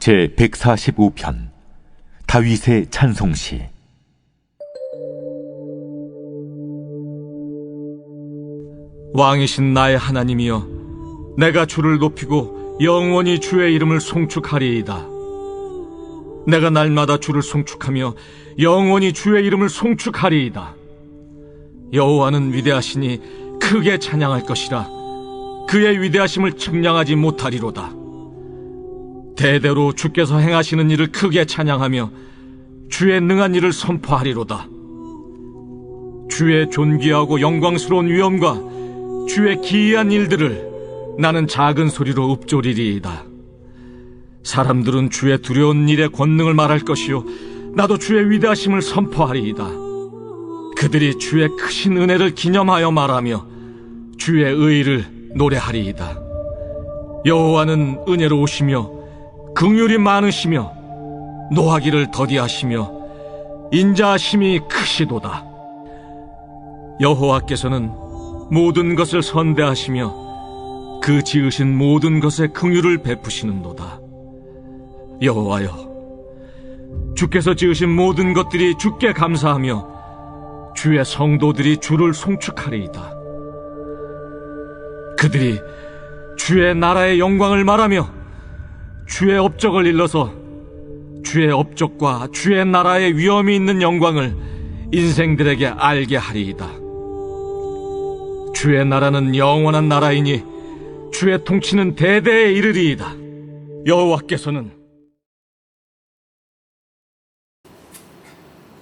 제 145편 다윗의 찬송시. 왕이신 나의 하나님이여, 내가 주를 높이고 영원히 주의 이름을 송축하리이다. 내가 날마다 주를 송축하며 영원히 주의 이름을 송축하리이다. 여호와는 위대하시니 크게 찬양할 것이라. 그의 위대하심을 측량하지 못하리로다. 대대로 주께서 행하시는 일을 크게 찬양하며 주의 능한 일을 선포하리로다. 주의 존귀하고 영광스러운 위엄과 주의 기이한 일들을 나는 작은 소리로 읊조리리이다. 사람들은 주의 두려운 일의 권능을 말할 것이요, 나도 주의 위대하심을 선포하리이다. 그들이 주의 크신 은혜를 기념하여 말하며 주의 의의를 노래하리이다. 여호와는 은혜로우시며 긍휼이 많으시며 노하기를 더디하시며 인자하심이 크시도다. 여호와께서는 모든 것을 선대하시며 그 지으신 모든 것에 긍휼을 베푸시는도다. 여호와여, 주께서 지으신 모든 것들이 주께 감사하며 주의 성도들이 주를 송축하리이다. 그들이 주의 나라의 영광을 말하며 주의 업적을 일러서 주의 업적과 주의 나라의 위엄이 있는 영광을 인생들에게 알게 하리이다. 주의 나라는 영원한 나라이니 주의 통치는 대대에 이르리이다. 여호와께서는.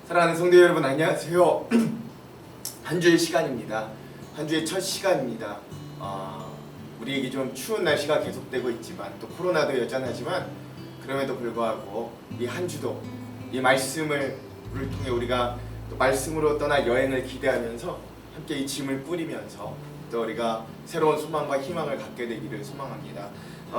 사랑하는 성도 여러분, 안녕하세요. 한 주의 시간입니다. 한 주의 첫 시간입니다. 우리에게 좀 추운 날씨가 계속되고 있지만 또 코로나도 여전하지만 그럼에도 불구하고 이 한 주도 이 말씀을 통해 우리가 또 말씀으로 떠날 여행을 기대하면서 함께 이 짐을 뿌리면서 또 우리가 새로운 소망과 희망을 갖게 되기를 소망합니다.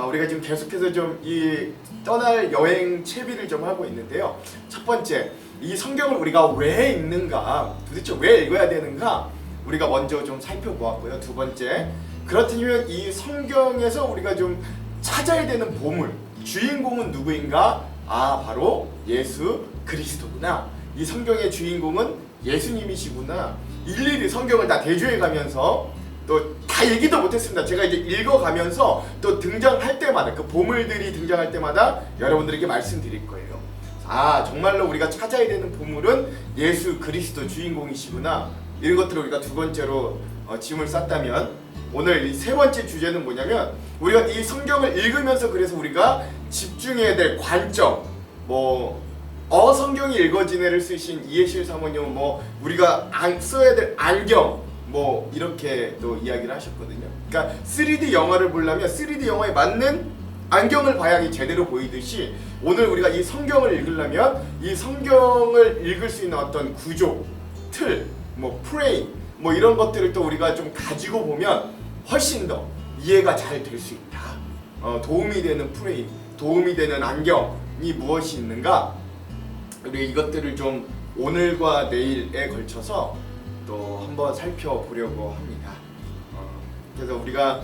우리가 지금 계속해서 좀 이 떠날 여행 채비를 좀 하고 있는데요. 첫 번째, 이 성경을 우리가 왜 읽는가, 도대체 왜 읽어야 되는가 우리가 먼저 좀 살펴보았고요. 두 번째, 그렇다면 이 성경에서 우리가 좀 찾아야 되는 보물, 주인공은 누구인가? 바로 예수 그리스도구나. 이 성경의 주인공은 예수님이시구나. 일일이 성경을 다 대조해 가면서 또 다 얘기도 못했습니다. 제가 이제 읽어가면서 또 등장할 때마다, 그 보물들이 등장할 때마다 여러분들에게 말씀드릴 거예요. 정말로 우리가 찾아야 되는 보물은 예수 그리스도 주인공이시구나. 이런 것들을 우리가 두 번째로 짐을 쌌다면, 오늘 이 세 번째 주제는 뭐냐면, 우리가 이 성경을 읽으면서 그래서 우리가 집중해야 될 관점, 성경이 읽어지네를 쓰신 이해실 사모님은 우리가 써야 될 안경, 이렇게 또 이야기를 하셨거든요. 그러니까 3D 영화를 보려면 3D 영화에 맞는 안경을 봐야 제대로 보이듯이, 오늘 우리가 이 성경을 읽으려면 이 성경을 읽을 수 있는 어떤 구조, 틀, 프레임, 이런 것들을 또 우리가 좀 가지고 보면 훨씬 더 이해가 잘 될 수 있다. 도움이 되는 프레임, 도움이 되는 안경이 무엇이 있는가, 우리 이것들을 좀 오늘과 내일에 걸쳐서 또 한번 살펴보려고 합니다. 그래서 우리가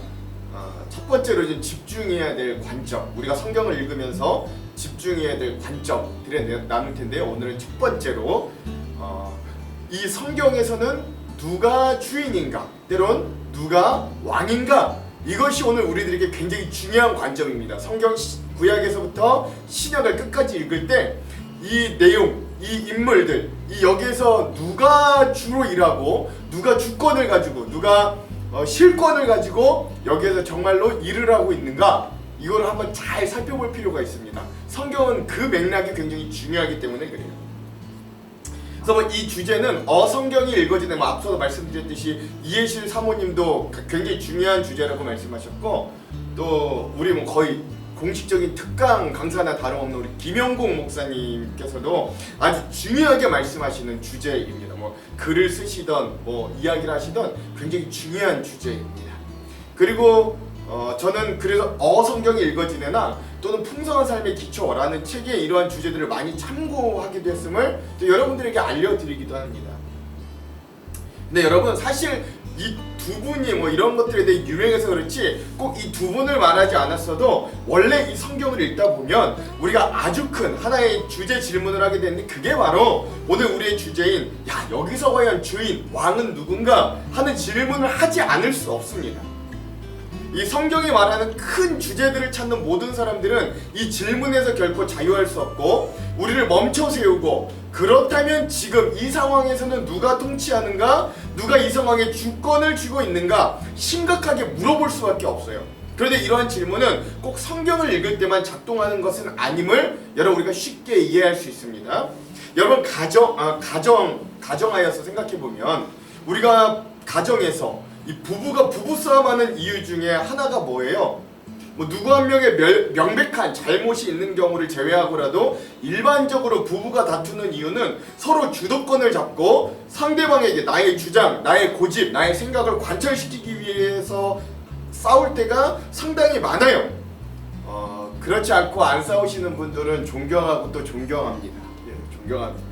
첫 번째로 좀 집중해야 될 관점, 우리가 성경을 읽으면서 집중해야 될 관점들을 나눌 텐데요. 오늘은 첫 번째로 이 성경에서는 누가 주인인가, 때론 누가 왕인가, 이것이 오늘 우리들에게 굉장히 중요한 관점입니다. 성경 구약에서부터 신약을 끝까지 읽을 때 이 내용, 이 인물들, 여기에서 누가 주로 일하고 누가 주권을 가지고 누가 실권을 가지고 여기에서 정말로 일을 하고 있는가, 이걸 한번 잘 살펴볼 필요가 있습니다. 성경은 그 맥락이 굉장히 중요하기 때문에 그래요. 그래서 이 주제는 성경이 읽어지는, 앞서도 말씀드렸듯이 이해실 사모님도 굉장히 중요한 주제라고 말씀하셨고, 또 우리 거의 공식적인 특강 강사나 다름없는 우리 김영공 목사님께서도 아주 중요하게 말씀하시는 주제입니다. 글을 쓰시던 이야기를 하시던 굉장히 중요한 주제입니다. 그리고 저는 그래서 성경이 읽어지네나 또는 풍성한 삶의 기초라는 책에 이러한 주제들을 많이 참고하기도 했음을 또 여러분들에게 알려드리기도 합니다. 근데 여러분, 사실 이 두 분이 뭐 이런 것들에 대해 유명해서 그렇지 꼭 이 두 분을 말하지 않았어도 원래 이 성경을 읽다 보면 우리가 아주 큰 하나의 주제 질문을 하게 되는데 그게 바로 오늘 우리의 주제인 야 여기서 과연 주인 왕은 누군가 하는 질문을 하지 않을 수 없습니다. 이 성경이 말하는 큰 주제들을 찾는 모든 사람들은 이 질문에서 결코 자유할 수 없고 우리를 멈춰 세우고 그렇다면 지금 이 상황에서는 누가 통치하는가? 누가 이 상황에 주권을 쥐고 있는가? 심각하게 물어볼 수밖에 없어요. 그런데 이러한 질문은 꼭 성경을 읽을 때만 작동하는 것은 아님을 여러분 우리가 쉽게 이해할 수 있습니다. 여러분 가정하여서 생각해보면 우리가 가정에서 이 부부가 부부싸움하는 이유 중에 하나가 뭐예요? 뭐 누구 한 명의 명백한 잘못이 있는 경우를 제외하고라도 일반적으로 부부가 다투는 이유는 서로 주도권을 잡고 상대방에게 나의 주장, 나의 고집, 나의 생각을 관철시키기 위해서 싸울 때가 상당히 많아요. 그렇지 않고 안 싸우시는 분들은 존경하고 또 존경합니다. 예, 존경합니다.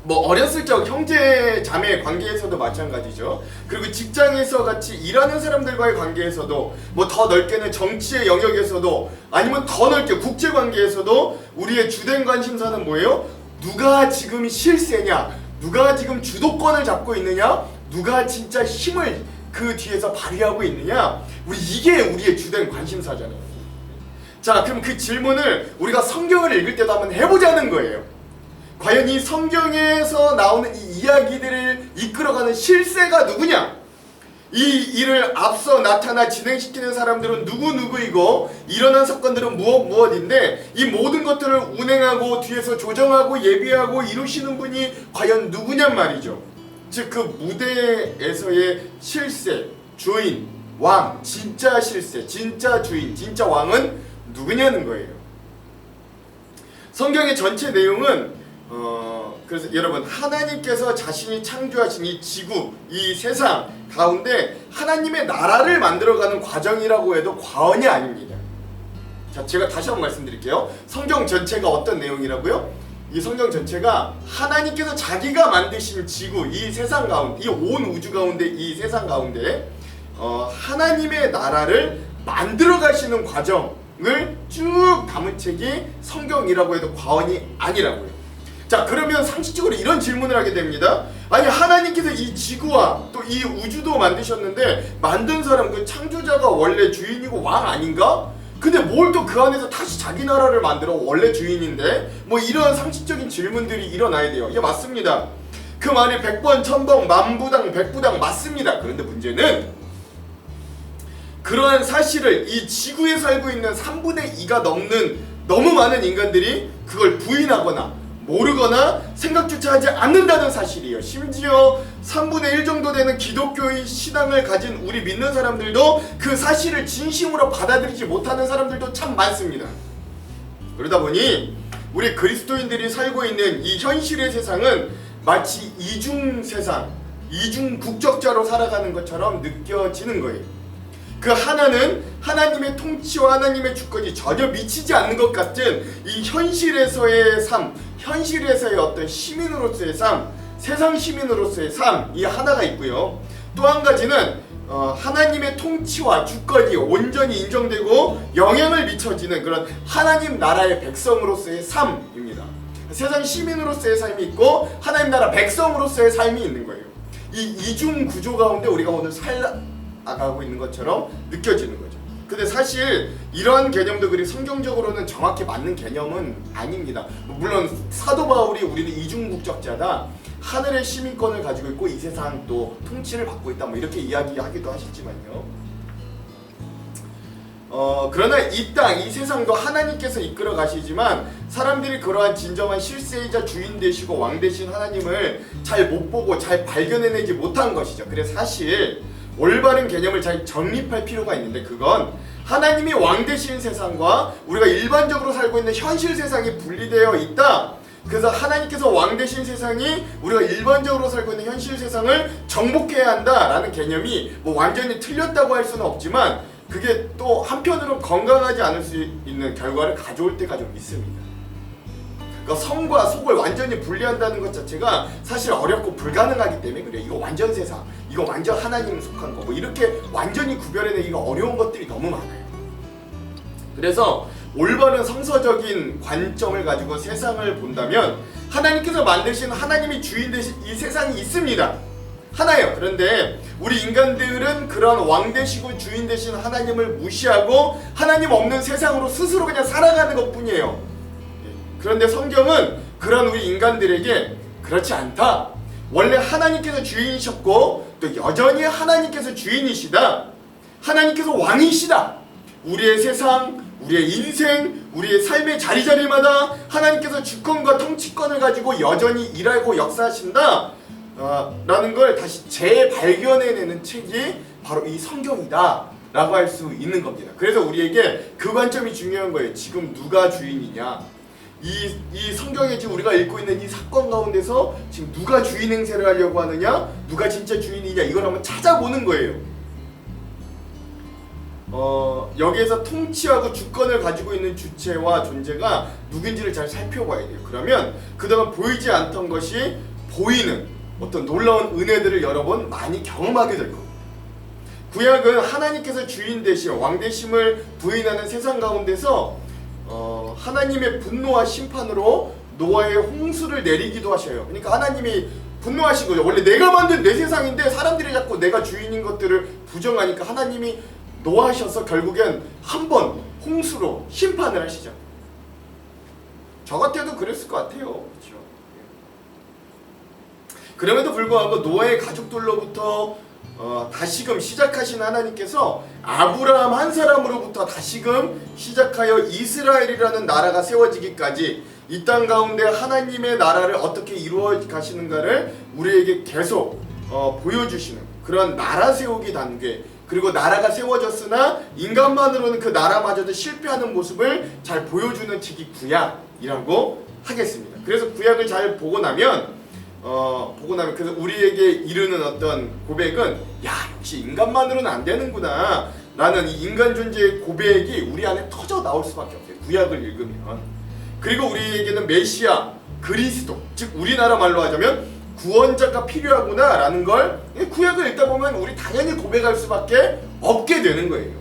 뭐 어렸을 적 형제 자매 관계에서도 마찬가지죠. 그리고 직장에서 같이 일하는 사람들과의 관계에서도 뭐 더 넓게는 정치의 영역에서도 아니면 더 넓게 국제 관계에서도 우리의 주된 관심사는 뭐예요? 누가 지금 실세냐? 누가 지금 주도권을 잡고 있느냐? 누가 진짜 힘을 그 뒤에서 발휘하고 있느냐? 이게 우리의 주된 관심사잖아요. 자, 그럼 그 질문을 우리가 성경을 읽을 때도 한번 해보자는 거예요. 과연 이 성경에서 나오는 이 이야기들을 이끌어가는 실세가 누구냐? 이 일을 앞서 나타나 진행시키는 사람들은 누구이고 일어난 사건들은 무엇인데 이 모든 것들을 운행하고 뒤에서 조정하고 예비하고 이루시는 분이 과연 누구냔 말이죠. 즉 그 무대에서의 실세, 주인, 왕, 진짜 실세, 진짜 주인, 진짜 왕은 누구냐는 거예요. 성경의 전체 내용은 그래서 여러분 하나님께서 자신이 창조하신 이 지구, 이 세상 가운데 하나님의 나라를 만들어가는 과정이라고 해도 과언이 아닙니다. 자, 제가 다시 한번 말씀드릴게요. 성경 전체가 어떤 내용이라고요? 이 성경 전체가 하나님께서 자기가 만드신 지구, 이 세상 가운데, 이 온 우주 가운데, 이 세상 가운데 하나님의 나라를 만들어 가시는 과정을 쭉 담은 책이 성경이라고 해도 과언이 아니라고요. 자, 그러면 상식적으로 이런 질문을 하게 됩니다. 아니 하나님께서 이 지구와 또 이 우주도 만드셨는데 만든 사람 그 창조자가 원래 주인이고 왕 아닌가? 근데 뭘 또 그 안에서 다시 자기 나라를 만들어 원래 주인인데? 뭐 이런 상식적인 질문들이 일어나야 돼요. 예, 맞습니다. 그 말이 100번, 1000번, 만부당, 백부당 맞습니다. 그런데 문제는 그러한 사실을 이 지구에 살고 있는 3분의 2가 넘는 너무 많은 인간들이 그걸 부인하거나 모르거나 생각조차 하지 않는다는 사실이에요. 심지어 3분의 1 정도 되는 기독교의 신앙을 가진 우리 믿는 사람들도 그 사실을 진심으로 받아들이지 못하는 사람들도 참 많습니다. 그러다 보니 우리 그리스도인들이 살고 있는 이 현실의 세상은 마치 이중 세상, 이중 국적자로 살아가는 것처럼 느껴지는 거예요. 그 하나는 하나님의 통치와 하나님의 주권이 전혀 미치지 않는 것 같은 이 현실에서의 삶, 현실에서의 어떤 시민으로서의 삶, 세상 시민으로서의 삶, 이 하나가 있고요. 또 한 가지는 하나님의 통치와 주권이 온전히 인정되고 영향을 미쳐지는 그런 하나님 나라의 백성으로서의 삶입니다. 세상 시민으로서의 삶이 있고 하나님 나라 백성으로서의 삶이 있는 거예요. 이 이중 구조 가운데 우리가 오늘 살아가고 있는 것처럼 느껴지는 거죠. 근데 사실 이러한 개념도 그리 성경적으로는 정확히 맞는 개념은 아닙니다. 물론 사도 바울이 우리는 이중국적자다, 하늘의 시민권을 가지고 있고 이 세상 또 통치를 받고 있다, 뭐 이렇게 이야기하기도 하셨지만요. 그러나 이 땅, 이 세상도 하나님께서 이끌어 가시지만 사람들이 그러한 진정한 실세이자 주인 되시고 왕 되신 하나님을 잘 못 보고 잘 발견해내지 못한 것이죠. 그래서 사실 올바른 개념을 잘 정립할 필요가 있는데 그건 하나님이 왕 되신 세상과 우리가 일반적으로 살고 있는 현실 세상이 분리되어 있다. 그래서 하나님께서 왕 되신 세상이 우리가 일반적으로 살고 있는 현실 세상을 정복해야 한다라는 개념이 뭐 완전히 틀렸다고 할 수는 없지만 그게 또 한편으로 건강하지 않을 수 있는 결과를 가져올 때가 좀 있습니다. 그러니까 성과 속을 완전히 분리한다는 것 자체가 사실 어렵고 불가능하기 때문에 그래요. 이거 완전 세상, 이거 완전 하나님 속한 거, 뭐 이렇게 완전히 구별해내기가 어려운 것들이 너무 많아요. 그래서 올바른 성서적인 관점을 가지고 세상을 본다면 하나님께서 만드신 하나님이 주인 되신 이 세상이 있습니다. 하나예요. 그런데 우리 인간들은 그런 왕 되시고 주인 되신 하나님을 무시하고 하나님 없는 세상으로 스스로 그냥 살아가는 것뿐이에요. 그런데 성경은 그런 우리 인간들에게 그렇지 않다. 원래 하나님께서 주인이셨고 또 여전히 하나님께서 주인이시다. 하나님께서 왕이시다. 우리의 세상, 우리의 인생, 우리의 삶의 자리자리마다 하나님께서 주권과 통치권을 가지고 여전히 일하고 역사하신다 라는 걸 다시 재발견해내는 책이 바로 이 성경이다 라고 할 수 있는 겁니다. 그래서 우리에게 그 관점이 중요한 거예요. 지금 누가 주인이냐, 이 성경에 지금 우리가 읽고 있는 이 사건 가운데서 지금 누가 주인 행세를 하려고 하느냐, 누가 진짜 주인이냐, 이걸 한번 찾아보는 거예요. 여기에서 통치하고 주권을 가지고 있는 주체와 존재가 누군지를 잘 살펴봐야 돼요. 그러면 그동안 보이지 않던 것이 보이는 어떤 놀라운 은혜들을 여러 번 많이 경험하게 될 겁니다. 구약은 하나님께서 주인 되심, 왕 되심을 부인하는 세상 가운데서 하나님의 분노와 심판으로 노아의 홍수를 내리기도 하셔요. 그러니까 하나님이 분노하신 거죠. 원래 내가 만든 내 세상인데 사람들이 자꾸 내가 주인인 것들을 부정하니까 하나님이 노하셔서 결국엔 한 번 홍수로 심판을 하시죠. 저 같아도 그랬을 것 같아요. 그렇죠? 그럼에도 불구하고 노아의 가족들로부터 다시금 시작하신 하나님께서 아브라함 한 사람으로부터 다시금 시작하여 이스라엘이라는 나라가 세워지기까지 이 땅 가운데 하나님의 나라를 어떻게 이루어 가시는가를 우리에게 계속 보여주시는 그런 나라 세우기 단계, 그리고 나라가 세워졌으나 인간만으로는 그 나라마저도 실패하는 모습을 잘 보여주는 책이 구약이라고 하겠습니다. 그래서 구약을 잘 보고 나면 그래서 우리에게 이르는 어떤 고백은 야, 역시 인간만으로는 안 되는구나 라는 이 인간 존재의 고백이 우리 안에 터져 나올 수밖에 없어요. 구약을 읽으면. 그리고 우리에게는 메시아, 그리스도, 즉 우리나라 말로 하자면 구원자가 필요하구나 라는 걸 구약을 읽다 보면 우리 당연히 고백할 수밖에 없게 되는 거예요.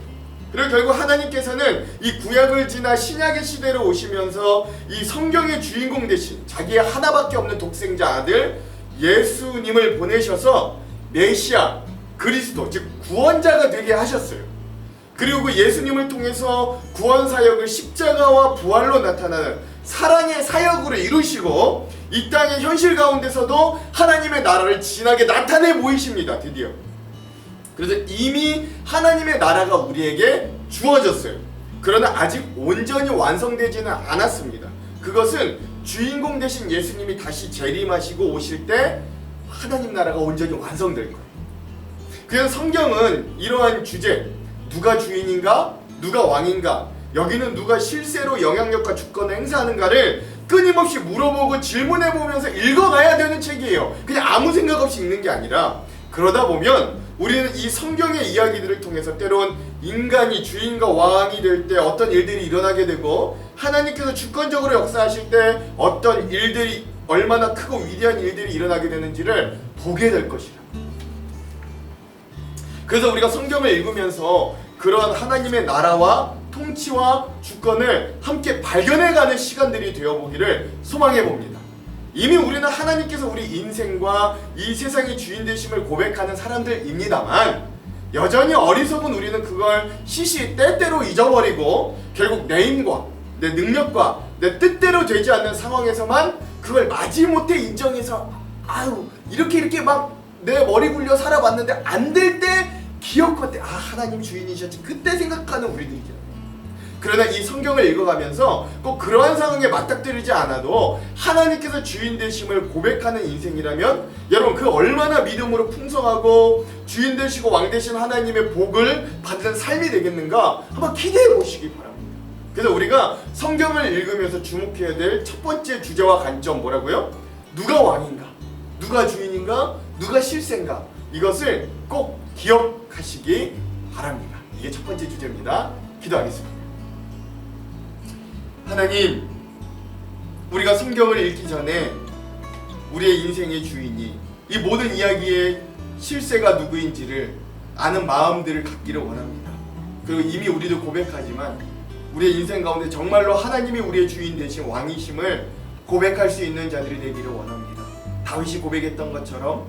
그리고 결국 하나님께서는 이 구약을 지나 신약의 시대로 오시면서 이 성경의 주인공 대신 자기의 하나밖에 없는 독생자 아들 예수님을 보내셔서 메시아, 그리스도, 즉 구원자가 되게 하셨어요. 그리고 그 예수님을 통해서 구원 사역을 십자가와 부활로 나타나는 사랑의 사역으로 이루시고 이 땅의 현실 가운데서도 하나님의 나라를 진하게 나타내 보이십니다. 드디어. 그래서 이미 하나님의 나라가 우리에게 주어졌어요. 그러나 아직 온전히 완성되지는 않았습니다. 그것은 주인공 되신 예수님이 다시 재림하시고 오실 때 하나님 나라가 온전히 완성될 거예요. 그래서 성경은 이러한 주제, 누가 주인인가, 누가 왕인가, 여기는 누가 실세로 영향력과 주권을 행사하는가를 끊임없이 물어보고 질문해보면서 읽어가야 되는 책이에요. 그냥 아무 생각 없이 읽는 게 아니라, 그러다 보면 우리는 이 성경의 이야기들을 통해서 때론 인간이 주인과 왕이 될 때 어떤 일들이 일어나게 되고 하나님께서 주권적으로 역사하실 때 어떤 일들이 얼마나 크고 위대한 일들이 일어나게 되는지를 보게 될 것이라. 그래서 우리가 성경을 읽으면서 그런 하나님의 나라와 통치와 주권을 함께 발견해가는 시간들이 되어보기를 소망해봅니다. 이미 우리는 하나님께서 우리 인생과 이 세상의 주인 되심을 고백하는 사람들입니다만 여전히 어리석은 우리는 그걸 시시때때로 잊어버리고 결국 내 힘과 내 능력과 내 뜻대로 되지 않는 상황에서만 그걸 마지못해 인정해서 아유 이렇게 막 내 머리 굴려 살아봤는데 안 될 때 기억할 때 아 하나님 주인이셨지 그때 생각하는 우리들이잖아요. 그러나 이 성경을 읽어가면서 꼭 그러한 상황에 맞닥뜨리지 않아도 하나님께서 주인 되심을 고백하는 인생이라면 여러분 그 얼마나 믿음으로 풍성하고 주인 되시고 왕 되신 하나님의 복을 받는 삶이 되겠는가 한번 기대해 보시기 바랍니다. 그래서 우리가 성경을 읽으면서 주목해야 될 첫 번째 주제와 관점 뭐라고요? 누가 왕인가? 누가 주인인가? 누가 실세인가? 이것을 꼭 기억하시기 바랍니다. 이게 첫 번째 주제입니다. 기도하겠습니다. 하나님, 우리가 성경을 읽기 전에 우리의 인생의 주인이 이 모든 이야기의 실세가 누구인지를 아는 마음들을 갖기를 원합니다. 그리고 이미 우리도 고백하지만 우리의 인생 가운데 정말로 하나님이 우리의 주인 되신 왕이심을 고백할 수 있는 자들이 되기를 원합니다. 다윗이 고백했던 것처럼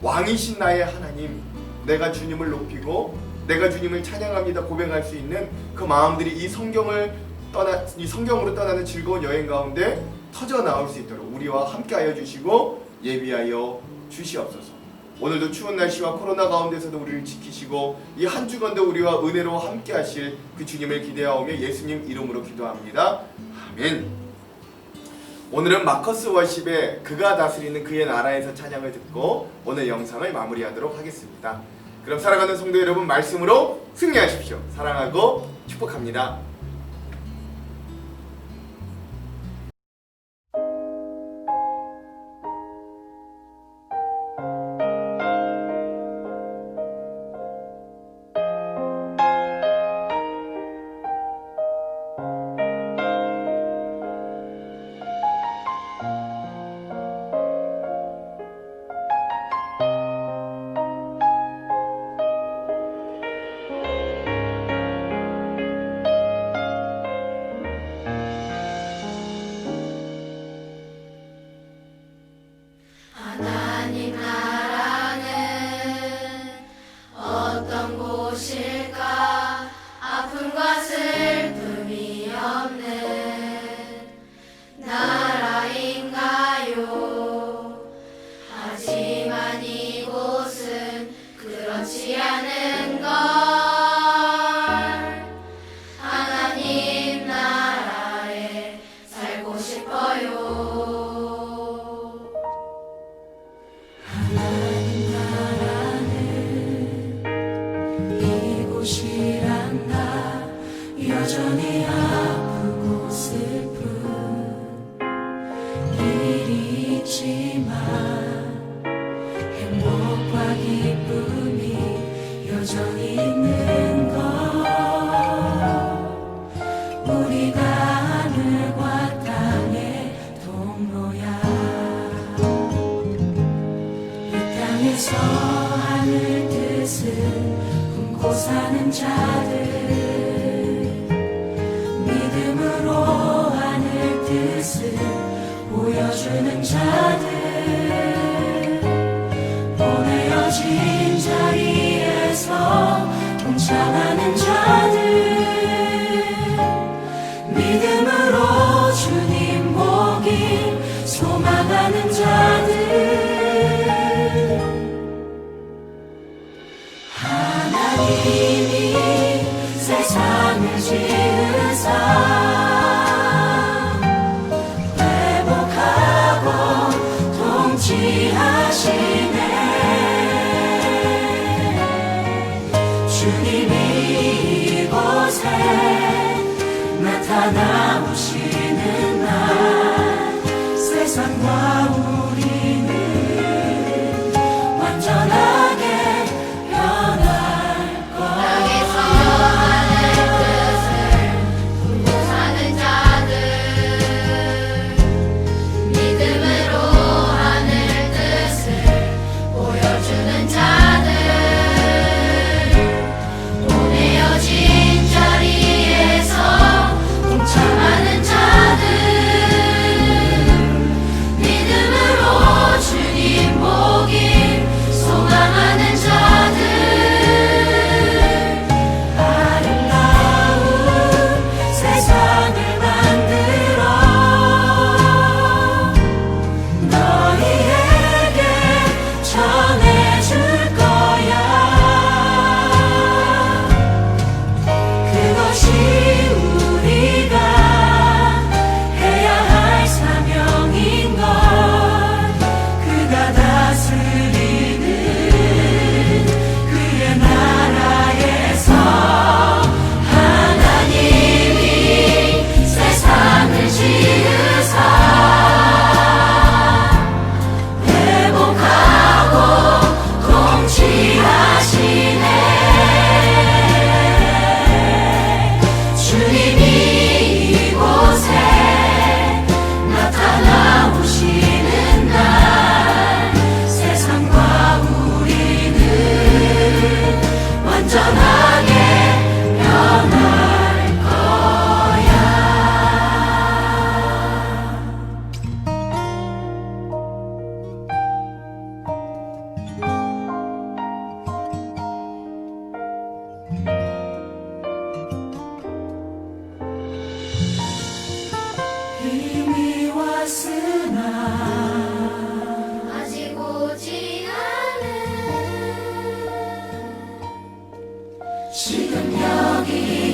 왕이신 나의 하나님, 내가 주님을 높이고 내가 주님을 찬양합니다 고백할 수 있는 그 마음들이 이 성경으로 떠나는 즐거운 여행 가운데 터져 나올 수 있도록 우리와 함께하여 주시고 예비하여 주시옵소서. 오늘도 추운 날씨와 코로나 가운데서도 우리를 지키시고 이 한 주간도 우리와 은혜로 함께하실 그 주님을 기대하오며 예수님 이름으로 기도합니다. 아멘. 오늘은 마커스 워십의 그가 다스리는 그의 나라에서 찬양을 듣고 오늘 영상을 마무리하도록 하겠습니다. 그럼 사랑하는 성도 여러분, 말씀으로 승리하십시오. 사랑하고 축복합니다. 하나님 나라는 어떤 곳일까? 아픔과 슬픔이 없는 나라인가요? 하지만 이곳은 그렇지 않은 걸. 하나님 나라에 살고 싶어요. 이곳이란다 여전히 아프고 슬픈 일이 있지만 행복과 기쁨이 여전히 있는 것. 우리가 하늘과 땅의 통로야. 이 땅에서 하늘 뜻을 품고 사는 자들, 믿음으로 하늘 뜻을 보여주는 자들, 보내어진 자리에서 동참하는 자들, 믿음으로 주님 보길 소망하는 자들. 하나님이 세상을 지으사 회복하고 통치하시네. 주님이 이곳에 나타나오시는 날 세상과 우리는 완전하게 땅에서 하늘 뜻을 품고 사는 자들, 믿음으로 하늘 뜻을 보여주는 자들, 보내어진 자리에서 동참하는 자들, 믿음으로 변할 거야. 이미 왔으나 아직 오지 않은 지금 여기